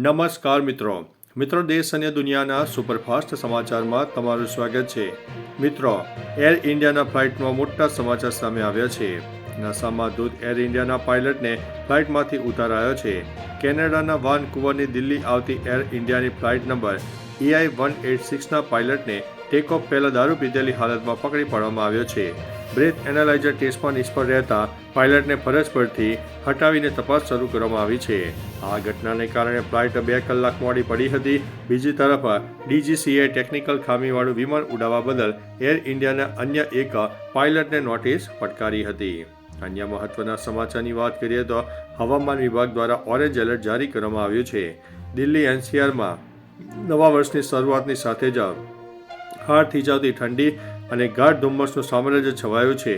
નમસ્કાર મિત્રો દેશ અને દુનિયાના સુપરફાસ્ટ સમાચારમાં તમારું સ્વાગત છે। મિત્રો, એર ઇન્ડિયાના ફ્લાઇટમાં મોટા સમાચાર સામે આવ્યા છે। નશામાં ધૂત એર ઇન્ડિયાના પાયલટને ફ્લાઇટમાંથી ઉતારાયો છે। કેનેડાના વાનકુવરની દિલ્હી આવતી એર ઇન્ડિયાની ફ્લાઇટ નંબર EI-186ના પાયલટને ટેક ઓફ પહેલા દારૂ પીધેલી હાલતમાં પકડી પાડવામાં આવ્યો છે। બ્રેથ એનાલાઇઝર ટેસ્ટમાં નિષ્ફળ રહેતા પાયલટને ફરજ પરથી હટાવીને તપાસ શરૂ કરવામાં આવી છે। આ ઘટનાને કારણે ફ્લાઇટ 2 કલાક મોડી પડી હતી। બીજી તરફ DGCAએ ટેકનિકલ ખામીવાળું વિમાન ઉડાવવા બદલ એર ઇન્ડિયાના અન્ય એક પાયલટને નોટિસ ફટકારી હતી। અન્ય મહત્વના સમાચારની વાત કરીએ તો હવામાન વિભાગ દ્વારા ઓરેન્જ એલર્ટ જારી કરવામાં આવ્યું છે। દિલ્હી NCRમાં નવા વર્ષની શરૂઆતની સાથે જ હાડ થીજાવતી ઠંડી અને ગાઢ ધુમ્મસનું સામ્રાજ્ય છવાયું છે।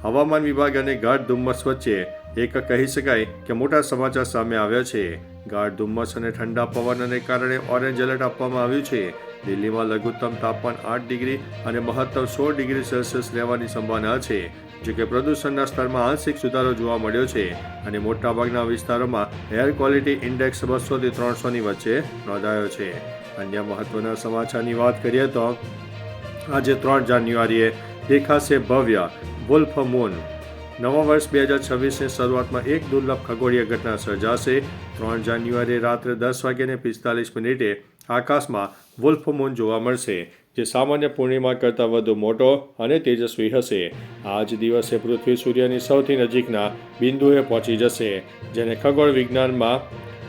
હવામાન વિભાગ અને ગાઢ ધુમ્મસ વચ્ચે એક કહી શકાય કે મોટા સમાચાર સામે આવ્યા છે। ગાઢ ધુમ્મસ અને ઠંડા પવનને કારણે ઓરેન્જ એલર્ટ આપવામાં આવ્યું છે। દિલ્હીમાં લઘુત્તમ તાપમાન 8 ડિગ્રી અને મહત્તમ 16 ડિગ્રી સેલ્સિયસ રહેવાની સંભાવના છે। જોકે પ્રદૂષણના સ્તરમાં આંશિક સુધારો જોવા મળ્યો છે અને મોટાભાગના વિસ્તારોમાં એર ક્વોલિટી ઇન્ડેક્સ 200 થી 300ની વચ્ચે નોંધાયો છે। અન્ય મહત્વના સમાચારની વાત કરીએ તો આજે 3 જાન્યુઆરીએ દેખાશે ભવ્ય વુલ્ફ મૂન। નવા વર્ષ 2026ની શરૂઆતમાં એક દુર્લભ ખગોળીય ઘટના સર્જાશે। 3 જાન્યુઆરીએ રાત્રે 10:45 આકાશમાં વુલ્ફ મૂન જોવા મળશે, જે સામાન્ય પૂર્ણિમા કરતાં વધુ મોટો અને તેજસ્વી હશે। આ જ દિવસે પૃથ્વી સૂર્યની સૌથી નજીકના બિંદુએ પહોંચી જશે, જેને ખગોળ વિજ્ઞાનમાં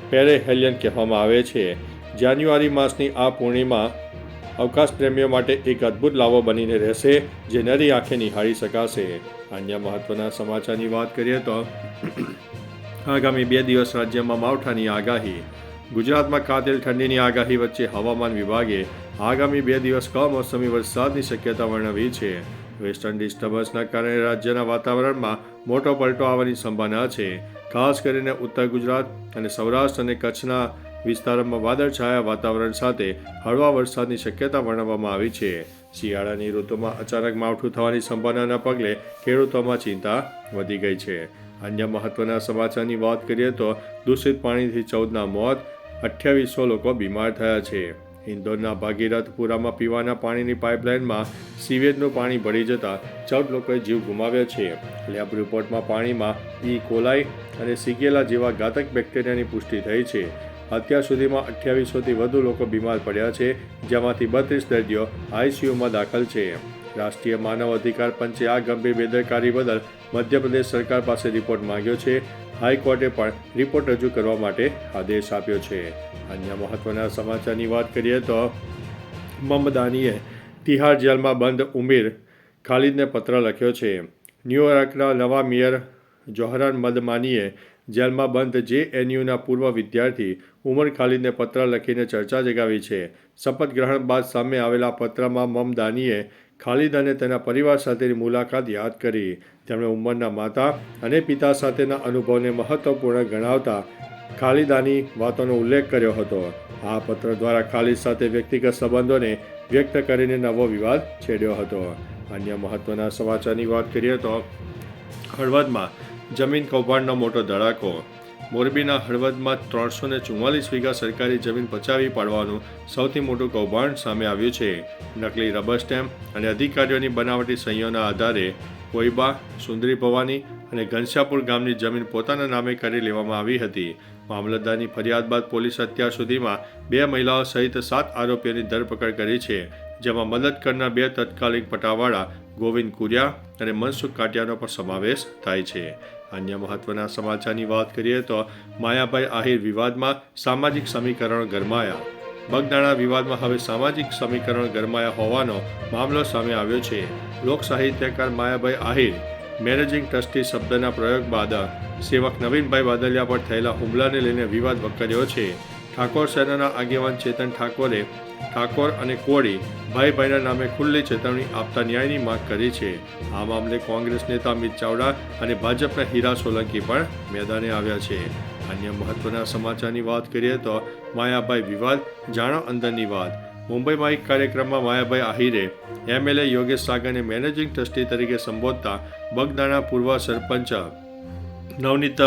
પેરેહેલિયન કહેવામાં આવે છે। જાન્યુઆરી માસની આ પૂર્ણિમા અવકાશ પ્રેમીઓ માટે એક અદ્ભુત લાવો બનીને રહેશે, જે નરી આંખે નિહાળી શકાશે। અન્ય મહત્વના સમાચારની વાત કરીએ તો આગામી 2 દિવસ રાજ્યમાં માવઠાની આગાહી। ગુજરાતમાં કાતિલ ઠંડીની આગાહી વચ્ચે હવામાન વિભાગે આગામી 2 દિવસ કમોસમી વરસાદની શક્યતા વર્ણવી છે। વેસ્ટર્ન ડિસ્ટર્બન્સના કારણે રાજ્યના વાતાવરણમાં મોટો પલટો આવવાની સંભાવના છે। ખાસ કરીને ઉત્તર ગુજરાત અને સૌરાષ્ટ્ર અને કચ્છના વિસ્તારોમાં વાદળછાયા વાતાવરણ સાથે હળવા વરસાદની શક્યતા વર્ણવવામાં આવી છે। શિયાળાની ઋતુમાં અચાનક માવઠું થવાની સંભાવનાના પગલે ખેડૂતોમાં ચિંતા વધી ગઈ છે। અન્ય મહત્વના સમાચારની વાત કરીએ તો દૂષિત પાણીથી 14ના મોત, 2800 લોકો બીમાર થયા છે। ઇન્દોરના ભાગીરથપુરામાં પીવાના પાણીની પાઇપલાઇનમાં સીવેજનું પાણી ભળી જતાં 14 લોકોએ જીવ ગુમાવ્યા છે। લેબ રિપોર્ટમાં પાણીમાં E. coli અને સિગેલા જેવા ઘાતક બેક્ટેરિયાની પુષ્ટિ થઈ છે। અત્યાર સુધીમાં 2800થી વધુ લોકો બીમાર પડ્યા છે, જેમાંથી 32 દર્દીઓ ICUમાં દાખલ છે। રાષ્ટ્રીય માનવ અધિકાર પંચે આ ગંભીર બેદરકારી બદલ મધ્યપ્રદેશ સરકાર પાસે રિપોર્ટ માંગ્યો છે। હાઈકોર્ટે પણ રિપોર્ટ રજૂ કરવા માટે આદેશ આપ્યો છે। અન્ય મહત્વના સમાચારની વાત કરીએ તો મમદાનીએ તિહાર જેલમાં બંધ ઉમીર ખાલિદને પત્ર લખ્યો છે। ન્યૂયોર્કના નવા મેયર જોહરાન મદમાનીએ જેલમાં બંધ JNUના પૂર્વ વિદ્યાર્થી ઉમર ખાલિદને પત્ર લખીને ચર્ચા જગાવી છે। શપથ ગ્રહણ બાદ સામે આવેલા પત્રમાં મમદાનીએ ખાલિદ અને તેના પરિવાર સાથેની મુલાકાત યાદ કરી। તેમણે ઉમરના માતા અને પિતા સાથેના અનુભવને મહત્વપૂર્ણ ગણાવતા ખાલિદાની વાતોનો ઉલ્લેખ કર્યો હતો। આ પત્ર દ્વારા ખાલિદ સાથે વ્યક્તિગત સંબંધોને વ્યક્ત કરીને નવો વિવાદ છેડ્યો હતો। અન્ય મહત્વના સમાચારની વાત કરીએ તો હળવદમાં જમીન કૌભાંડનો મોટો ધડાકો। મોરબીના હળવદમાં 344 વીઘા સરકારી જમીન પચાવી પાડવાનું સૌથી મોટું કૌભાંડ સામે આવ્યું છે। નકલી રબર સ્ટેમ્પ અને અધિકારીઓની બનાવટી સહીઓના આધારે કોઈબા, સુંદરી ભવાની અને ઘનશ્યાપુર ગામની જમીન પોતાના નામે કરી લેવામાં આવી હતી। મામલતદારની ફરિયાદ બાદ પોલીસે અત્યાર સુધીમાં 2 મહિલાઓ સહિત 7 આરોપીઓની ધરપકડ કરી છે, જેમાં મદદ કરનાર 2 તત્કાલીન પટાવાળા ગોવિંદ કુરિયા અને મનસુખ કાટિયાનો પણ સમાવેશ થાય છે। અન્ય મહત્વના સમાચારની વાત કરીએ તો માયાભાઈ આહિર વિવાદમાં સામાજિક સમીકરણો ગરમાયા। બગદાણા વિવાદમાં હવે સામાજિક સમીકરણો ગરમાયા હોવાનો મામલો સામે આવ્યો છે। લોક સાહિત્યકાર માયાભાઈ આહિર મેનેજિંગ ટ્રસ્ટી શબ્દના પ્રયોગ બાદ સેવક નવીનભાઈ બાદલિયા પર થયેલા હુમલાને લઈને વિવાદ વકર્યો છે। ઠાકોર સેનાના આગેવાન ચેતન ઠાકોરે ઠાકોર અને કોળી ભાઈના નામે ખુલ્લી ચેતવણી આપતા ન્યાયની માંગ કરી છે। આ મામલે કોંગ્રેસ નેતા અમિત ચાવડા અને ભાજપના હીરા સોલંકી પણ મેદાને આવ્યા છે। અન્ય મહત્વના સમાચારની વાત કરીએ તો માયાભાઈ વિવાદ, જાણો અંદરની વાત। મુંબઈમાં એક કાર્યક્રમમાં માયાભાઈ આહિરે MLA યોગેશ સાગરને મેનેજિંગ ટ્રસ્ટી તરીકે સંબોધતા બગદાણા પૂર્વ સરપંચ નવનીત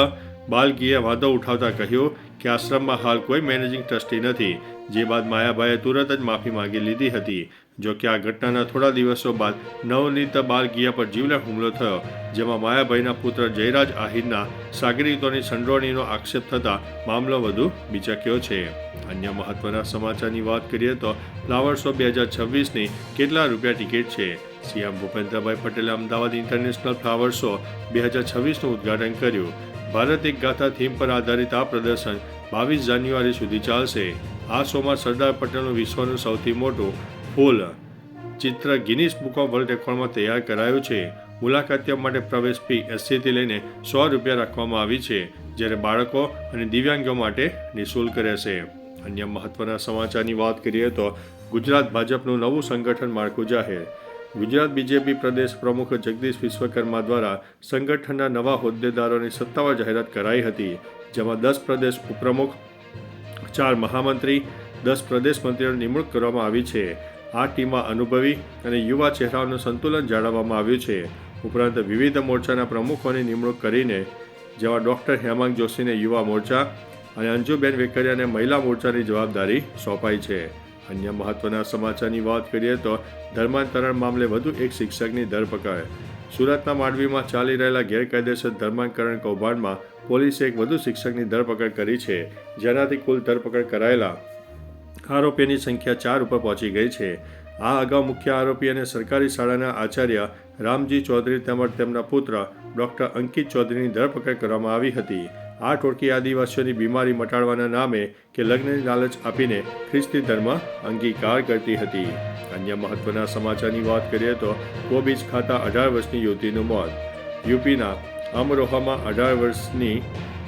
બાલગીએ વાંધો ઉઠાવતા કહ્યું કે આશ્રમમાં હાલ કોઈ મેનેજિંગ ટ્રસ્ટી નથી, જે બાદ માયાભાઈએ તુરંત જ માફી માંગી લીધી હતી. જો કે આ ઘટનાના થોડા દિવસો બાદ નવનીત બાલગીયા પર જીવલેણ હુમલો થયો, જેમાં માયાભાઈના પુત્ર જયરાજ આહિરના સાગરીતોની સંડોવણીનો આક્ષેપ થતાં મામલો વધુ બીચક્યો છે. અન્ય મહત્વના સમાચારની વાત કરીએ તો ફ્લાવર શો 2026ની કેટલા રૂપિયા ટિકિટ છે? સીએમ ભૂપેન્દ્રભાઈ પટેલે અમદાવાદ ઇન્ટરનેશનલ ફ્લાવર શો 2026નું ઉદ્ઘાટન કર્યું. ભારત એક ગાથા થીમ પર આધારિત આ પ્રદર્શન 22 જાન્યુઆરી સુધી ચાલશે. આ શોમાં સરદાર પટેલનું વિશ્વનું સૌથી મોટું ફૂલ ચિત્ર ગિનીસ બુક ઓફ વર્લ્ડ રેકોર્ડમાં તૈયાર કરાયું છે. મુલાકાતીઓ માટે પ્રવેશ ફી 80 થી લઈને 100 રૂપિયા રાખવામાં આવી છે, જ્યારે બાળકો અને દિવ્યાંગો માટે નિઃશુલ્ક રહેશે. અન્ય મહત્વના સમાચારની વાત કરીએ તો ગુજરાત ભાજપનું નવું સંગઠન માળખું જાહેર. ગુજરાત બીજેપી પ્રદેશ પ્રમુખ જગદીશ વિશ્વકર્મા દ્વારા સંગઠનના નવા હોદ્દેદારોની સત્તાવાર જાહેરાત કરાઈ હતી, જેમાં 10 પ્રદેશ ઉપપ્રમુખ, 4 મહામંત્રી, 10 પ્રદેશ મંત્રીઓની નિમણૂક કરવામાં આવી છે. આ ટીમમાં અનુભવી અને યુવા ચહેરાઓનું સંતુલન જાળવવામાં આવ્યું છે. ઉપરાંત વિવિધ મોરચાના પ્રમુખોની નિમણૂક કરીને, જેમાં ડોક્ટર હેમાંગ જોશીને યુવા મોરચા અને અંજુબેન વેકરિયાને મહિલા મોરચાની જવાબદારી સોંપાઈ છે. અન્ય મહત્વના સમાચારની વાત કરીએ તો ધર્માંતરણ મામલે વધુ એક શિક્ષકની ધરપકડ. સુરતના માંડવીમાં ચાલી રહેલા ગેરકાયદેસર ધર્માંતરણ કૌભાંડમાં પોલીસે એક વધુ શિક્ષકની ધરપકડ કરી છે, જેનાથી કુલ ધરપકડ કરાયેલા આરોપીની સંખ્યા 4 ઉપર પહોંચી ગઈ છે. આ અગાઉ મુખ્ય આરોપી અને સરકારી શાળાના આચાર્ય રામજી ચૌધરી તેમજ તેમના પુત્ર ડોક્ટર અંકિત ચૌધરીની ધરપકડ કરવામાં આવી હતી. આ ટોળકી આદિવાસીઓની બીમારી મટાડવાના નામે કે લગ્નની લાલચ આપીને ખ્રિસ્તી ધર્મ અંગીકાર કરતી હતી. અન્ય મહત્વના સમાચારની વાત કરીએ તો કોબીજ ખાતા 18 વર્ષની યુવતીનું મોત. યુપીના અમરોહામાં 18 વર્ષની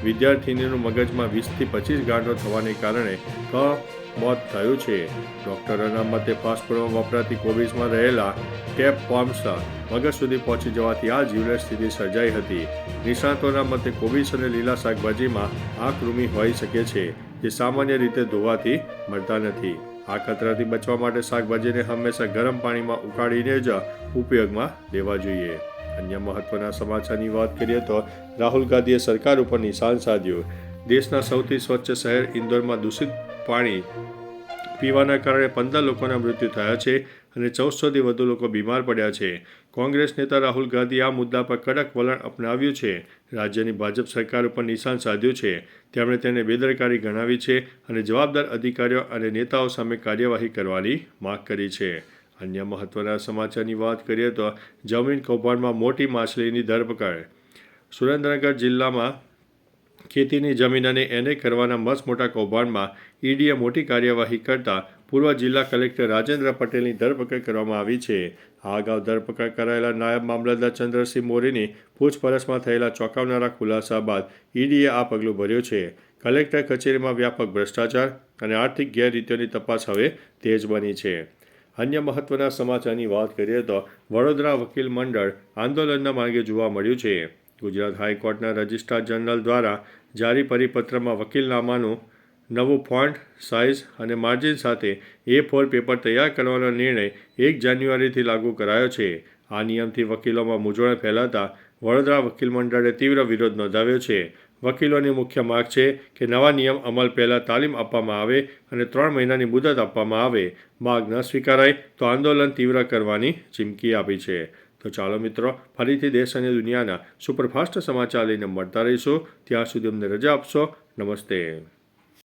વિદ્યાર્થીનીનું મગજમાં 20 થી 25 ગાંઠો થવાને કારણે મોત થયું છે. ડોક્ટરોના મતે ફાસ્ટ ફૂડમાં વપરાતી કોબીજમાં રહેલા ટેપ ફોર્મ્સ મગજ સુધી પહોંચી જવાથી આ જીવલેણ સ્થિતિ સર્જાઈ હતી. નિષ્ણાતોના મતે કોબીજ અને લીલા શાકભાજીમાં આ કૃમિ હોઈ શકે છે, જે સામાન્ય રીતે ધોવાથી મળતા નથી. આ ખતરાથી બચવા માટે શાકભાજીને હંમેશા ગરમ પાણીમાં ઉકાળીને જ ઉપયોગમાં લેવા જોઈએ. અન્ય મહત્વના સમાચારની વાત કરીએ તો રાહુલ ગાંધીએ સરકાર ઉપર નિશાન સાધ્યું. દેશના સૌથી સ્વચ્છ શહેર ઇન્દોરમાં દૂષિત પાણી પીવાના કારણે 15 લોકોના મૃત્યુ થયા છે અને 1400થી વધુ લોકો બીમાર પડ્યા છે. કોંગ્રેસ નેતા રાહુલ ગાંધીએ આ મુદ્દા પર કડક વલણ અપનાવ્યું છે. રાજ્યની ભાજપ સરકાર ઉપર નિશાન સાધ્યું છે. તેમણે તેને બેદરકારી ગણાવી છે અને જવાબદાર અધિકારીઓ અને નેતાઓ સામે કાર્યવાહી કરવાની માંગ કરી છે. અન્ય મહત્વના સમાચારની વાત કરીએ તો જમીન કૌભાંડમાં મોટી માછલીની ધરપકડ. સુરેન્દ્રનગર જિલ્લામાં ખેતીની જમીન અને એને કરવાના મસમોટા કૌભાંડમાં ઈડીએ મોટી કાર્યવાહી કરતા પૂર્વ જિલ્લા કલેક્ટર રાજેન્દ્ર પટેલની ધરપકડ કરવામાં આવી છે. આ અગાઉ ધરપકડ કરાયેલા નાયબ મામલતદાર ચંદ્રસિંહ મોરીની પૂછપરછમાં થયેલા ચોંકાવનારા ખુલાસા બાદ ઈડીએ આ પગલું ભર્યું છે. કલેક્ટર કચેરીમાં વ્યાપક ભ્રષ્ટાચાર અને આર્થિક ગેરરીતિઓની તપાસ હવે તેજ બની છે. અન્ય મહત્વના સમાચારની વાત કરીએ તો વડોદરા વકીલ મંડળ આંદોલનના માર્ગે જોવા મળ્યું છે. ગુજરાત હાઈકોર્ટના રજિસ્ટ્રાર જનરલ દ્વારા જારી પરિપત્રમાં વકીલનામાનું નવું ફોન્ટ, સાઇઝ અને માર્જિન સાથે A4 પેપર તૈયાર કરવાનો નિર્ણય 1 જાન્યુઆરીથી લાગુ કરાયો છે. આ નિયમથી વકીલોમાં મૂંઝવણ ફેલાતા વડોદરા વકીલ મંડળે તીવ્ર વિરોધ નોંધાવ્યો છે. વકીલોની મુખ્ય માંગ છે કે નવા નિયમ અમલ પહેલાં તાલીમ આપવામાં આવે અને 3 મહિનાની મુદત આપવામાં આવે. માંગ ન સ્વીકારાય તો આંદોલન તીવ્ર કરવાની ચીમકી આપી છે. તો ચાલો મિત્રો, ફરીથી દેશ અને દુનિયાના સુપરફાસ્ટ સમાચાર લઈને મળતા રહીશું. ત્યાં સુધી અમને રજા આપશો. નમસ્તે.